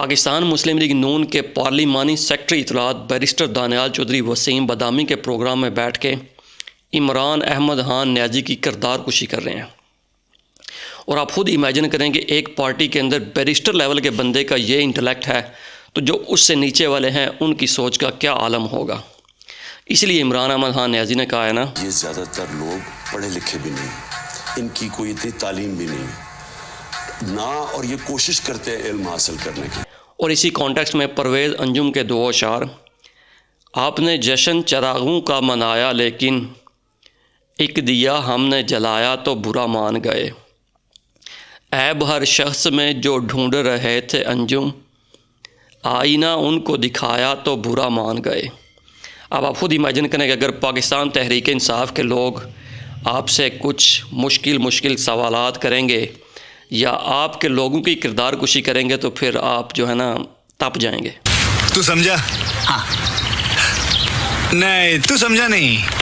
پاکستان مسلم league نون کے پارلیمانی secretary اطلاعات بیرسٹر دانیال چودھری وسیم بادامی کے پروگرام میں بیٹھ کے عمران احمد خان نیازی کی کردار کشی کر رہے ہیں۔ اور آپ خود امیجن کریں کہ ایک پارٹی کے اندر بیرسٹر لیول کے بندے کا یہ انٹلیکٹ ہے تو جو اس سے نیچے والے ہیں ان کی سوچ کا کیا عالم ہوگا۔ اس لیے عمران احمد خان نیازی نے کہا ہے نا، یہ زیادہ تر لوگ پڑھے لکھے بھی نہیں، ان کی کوئی اتنی تعلیم بھی نہیں نہ، اور یہ کوشش کرتے ہیں علم حاصل کرنے کی۔ اور اسی کانٹیکسٹ میں پرویز انجم کے دو اشعار، آپ نے جشن چراغوں کا منایا لیکن ایک دیا ہم نے جلایا تو برا مان گئے، عیب ہر شخص میں جو ڈھونڈ رہے تھے انجم، آئینہ ان کو دکھایا تو برا مان گئے۔ اب آپ خود امیجن کریں کہ اگر پاکستان تحریک انصاف کے لوگ آپ سے کچھ مشکل سوالات کریں گے یا آپ کے لوگوں کی کردار کشی کریں گے تو پھر آپ جو ہے نا تپ جائیں گے۔ تو سمجھا؟ ہاں نہیں تو سمجھا نہیں۔